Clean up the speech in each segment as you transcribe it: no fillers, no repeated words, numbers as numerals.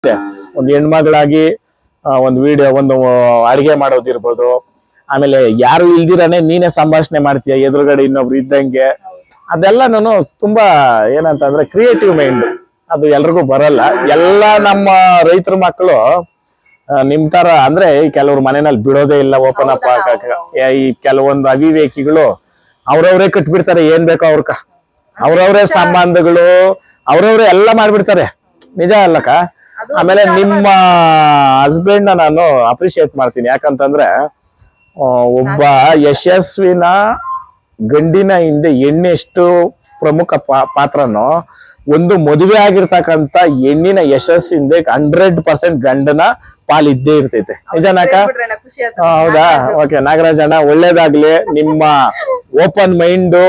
ಒಂದು ಹೆಣ್ಮಗಳಾಗಿ ಒಂದು ವಿಡಿಯೋ ಒಂದು ಅಡಿಗೆ ಮಾಡೋದಿರ್ಬೋದು. ಆಮೇಲೆ ಯಾರು ಇಲ್ದಿರಾನೆ ನೀನೇ ಸಂಭಾಷಣೆ ಮಾಡ್ತೀಯ ಎದುರುಗಡೆ ಇನ್ನೊಬ್ರು ಇದ್ದಂಗೆ. ಅದೆಲ್ಲ ತುಂಬಾ ಏನಂತಂದ್ರೆ ಕ್ರಿಯೇಟಿವ್ ಮೈಂಡ್. ಅದು ಎಲ್ರಿಗೂ ಬರಲ್ಲ. ಎಲ್ಲ ನಮ್ಮ ರೈತರ ಮಕ್ಕಳು ನಿಮ್ ತರ ಅಂದ್ರೆ ಕೆಲವ್ರು ಮನೆಯಲ್ಲಿ ಬಿಡೋದೇ ಇಲ್ಲ ಓಪನ್ ಅಪ್ ಹಾಕಕ್ಕೆ. ಈ ಕೆಲವೊಂದು ಅವಿವೇಕಿಗಳು ಅವ್ರವ್ರೇ ಕಟ್ಬಿಡ್ತಾರೆ ಏನ್ ಬೇಕೋ ಅವ್ರವ್ರೇ ಸಂಬಂಧಗಳು ಅವ್ರವ್ರೇ ಎಲ್ಲ ಮಾಡ್ಬಿಡ್ತಾರೆ. ನಿಜ ಅಲ್ಲಕ್ಕ. ಆಮೇಲೆ ನಿಮ್ಮ ಹಸ್ಬೆಂಡ್ ನಾನು ಅಪ್ರಿಶಿಯೇಟ್ ಮಾಡ್ತೀನಿ. ಯಾಕಂತಂದ್ರೆ ಒಬ್ಬ ಯಶಸ್ವಿನ ಗಂಡಿನ ಹಿಂದೆ ಹೆಣ್ಣೆಷ್ಟು ಪ್ರಮುಖ ಪಾತ್ರನೋ ಒಂದು ಮದುವೆ ಆಗಿರ್ತಕ್ಕಂಥ ಹೆಣ್ಣಿನ ಯಶಸ್ಸಿಂದ 100% ಗಂಡನ ಪಾಲಿದ್ದೇ ಇರ್ತೈತೆ. ನಿಜನಾಕ? ಹೌದಾ? ಓಕೆ ನಾಗರಾಜ್ ಅಣ್ಣ, ಒಳ್ಳೇದಾಗ್ಲಿ. ನಿಮ್ಮ ಓಪನ್ ಮೈಂಡ್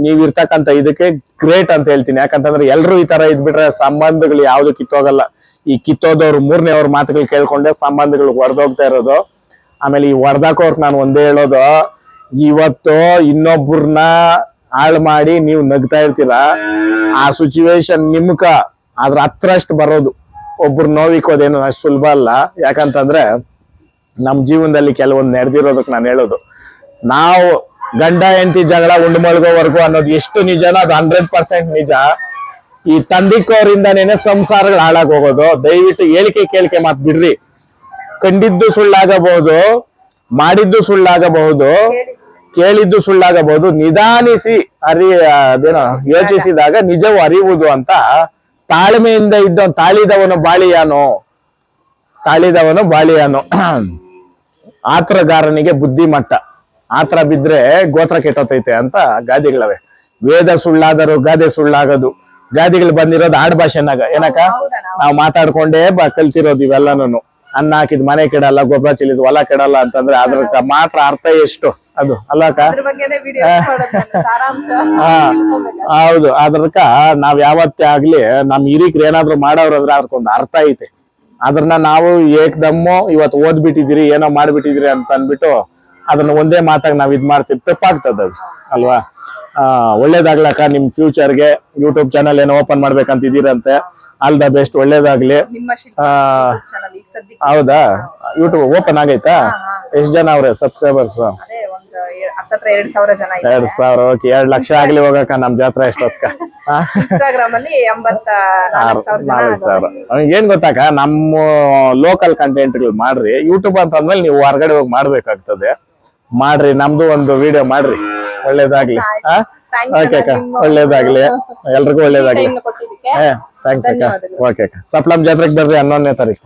ನೀವಿರ್ತಕ್ಕಂಥ ಇದಕ್ಕೆ ಗ್ರೇಟ್ ಅಂತ ಹೇಳ್ತೀನಿ. ಯಾಕಂತಂದ್ರೆ ಎಲ್ರು ಈ ತರ ಇದ್ಬಿಟ್ರೆ ಸಂಬಂಧಗಳು ಯಾವ್ದು ಕಿತ್ತೋಗಲ್ಲ. ಈ ಕಿತ್ತೋದವ್ರು ಮೂರನೇವ್ರ ಮಾತುಗಳು ಕೇಳ್ಕೊಂಡೆ ಸಂಬಂಧಗಳು ಹೊಡೆದೋಗ್ತಾ ಇರೋದು. ಆಮೇಲೆ ಈ ಹೊಡೆದಾಕೋರ್ಕ್ ನಾನು ಒಂದೇ ಹೇಳೋದು, ಇವತ್ತು ಇನ್ನೊಬ್ಬರನ್ನ ಹಾಳು ಮಾಡಿ ನೀವು ನಗ್ತಾ ಇರ್ತೀರ, ಆ ಸಿಚುವೇಶನ್ ನಿಮ್ಕ ಅದ್ರ ಹತ್ರಷ್ಟು ಬರೋದು. ಒಬ್ರು ನೋವಿಕೋದೇನು ಅಷ್ಟು ಸುಲಭ ಅಲ್ಲ. ಯಾಕಂತಂದ್ರೆ ನಮ್ ಜೀವನದಲ್ಲಿ ಕೆಲವೊಂದು ನಡೆದಿರೋದಕ್ಕೆ ನಾನು ಹೇಳೋದು, ನಾವು ಗಂಡ ಹೆಂಡತಿ ಜಗಳ ಉಂಡು ಮಲ್ಗೋವರೆಗೂ ಅನ್ನೋದು ಎಷ್ಟು ನಿಜನೋ ಅದು 100% ನಿಜ. ಈ ತಂದಿಕೋರಿಂದನೇನೆ ಸಂಸಾರಗಳು ಹಾಳಾಗಿ ಹೋಗೋದು. ದಯವಿಟ್ಟು ಹೇಳಿಕೆ ಕೇಳಿಕೆ ಮಾತು ಬಿಡ್ರಿ. ಕಂಡಿದ್ದು ಸುಳ್ಳಾಗಬಹುದು, ಮಾಡಿದ್ದು ಸುಳ್ಳಾಗಬಹುದು, ಕೇಳಿದ್ದು ಸುಳ್ಳಾಗಬಹುದು. ನಿಧಾನಿಸಿ ಅದೇನೋ ಯೋಚಿಸಿದಾಗ ನಿಜವು ಅರಿಯುವುದು ಅಂತ ತಾಳ್ಮೆಯಿಂದ ತಾಳಿದವನು ಬಾಳಿಯಾನು ಆತ್ರಗಾರನಿಗೆ ಬುದ್ಧಿಮಟ್ಟ. ಆತ್ರ ಬಿದ್ರೆ ಗೋತ್ರ ಕೆಟ್ಟೋತೈತೆ ಅಂತ ಗಾದೆಗಳವೆ. ವೇದ ಸುಳ್ಳಾದರೂ ಗಾದೆ ಸುಳ್ಳಾಗದು. ಗಾದೆಗಳು ಬಂದಿರೋದು ಆಡ್ ಭಾಷೆನಾಗ. ಏನಕ್ಕ? ನಾವು ಮಾತಾಡ್ಕೊಂಡೇ ಕಲ್ತಿರೋದು ಇವೆಲ್ಲನೂ. ಅನ್ನ ಹಾಕಿದ್ ಮನೆ ಕೆಡಲ್ಲ, ಗೊಬ್ಬರ ಚೆಲ್ಲಿದ್ ಹೊಲ ಕೆಡಲ್ಲ ಅಂತಂದ್ರೆ ಅದ್ರ ಮಾತ್ರ ಅರ್ಥ ಎಷ್ಟು ಅದು ಅಲ್ಲಕ್ಕ? ಹೌದು. ಅದ್ರಕ ನಾವ್ ಯಾವತ್ತೇ ಆಗ್ಲಿ ನಮ್ ಹಿರಿಕರು ಏನಾದ್ರು ಮಾಡೋರು ಅಂದ್ರೆ ಅದಕ್ಕೊಂದು ಅರ್ಥ ಐತೆ. ಅದ್ರನ್ನ ನಾವು ಏಕದಮ್ಮು ಇವತ್ತು ಓದ್ಬಿಟ್ಟಿದಿರಿ ಏನೋ ಮಾಡ್ಬಿಟ್ಟಿದಿರಿ ಅಂತ ಅನ್ಬಿಟ್ಟು ಅದನ್ನ ಒಂದೇ ಮಾತಾಗ ನಾವ್ ಇದ್ ಮಾಡ್ತೀವಿ, ತಪ್ಪಾಗ್ತದ ಅದು ಅಲ್ವಾ? ಒಳ್ಳೇದಾಗ್ಲಕ್ಕ. ನಿಮ್ ಫ್ಯೂಚರ್ಗೆ ಯೂಟ್ಯೂಬ್ ಚಾನಲ್ ಏನೋ ಓಪನ್ ಮಾಡ್ಬೇಕಂತಿದ್ದೀರಂತೆ. ಆಲ್ ದ ಬೆಸ್ಟ್, ಒಳ್ಳೇದಾಗ್ಲಿ. ಹೌದಾ? ಯೂಟ್ಯೂಬ್ ಓಪನ್ ಆಗೈತಾ? ಎಷ್ಟ್ ಜನ ಅವ್ರೆ ಸಬ್ಸ್ಕ್ರೈಬರ್ಸ್? 2,000. ಓಕೆ, 2 ಲಕ್ಷ ಆಗ್ಲಿ ಹೋಗಕ್ಕ ನಮ್ ಜಾತ್ರೆ ಎಷ್ಟೊತ್ಕ. 4,000. ಏನ್ ಗೊತ್ತಾಕ, ನಮ್ಮ ಲೋಕಲ್ ಕಂಟೆಂಟ್ಗಳು ಮಾಡ್ರಿ. ಯೂಟ್ಯೂಬ್ ಅಂತಂದ್ಮೇಲೆ ನೀವು ಹೊರಗಡೆ ಹೋಗಿ ಮಾಡ್ಬೇಕಾಗ್ತದೆ. ಮಾಡ್ರಿ, ನಮ್ದು ಒಂದು ವಿಡಿಯೋ ಮಾಡ್ರಿ. ಒಳ್ಳೇದಾಗ್ಲಿ. ಓಕೆ ಅಕ್ಕ, ಒಳ್ಳೇದಾಗ್ಲಿ. ಎಲ್ರಿಗೂ ಒಳ್ಳೇದಾಗ್ಲಿ. ಥ್ಯಾಂಕ್ಸ್ ಅಕ್ಕ. ಓಕೆ ಅಕ್ಕ, ಸಪ್ಲಂ ಜಾತ್ರೆಗೆ ಬರ್ರಿ 11ನೇ ತಾರೀಕು.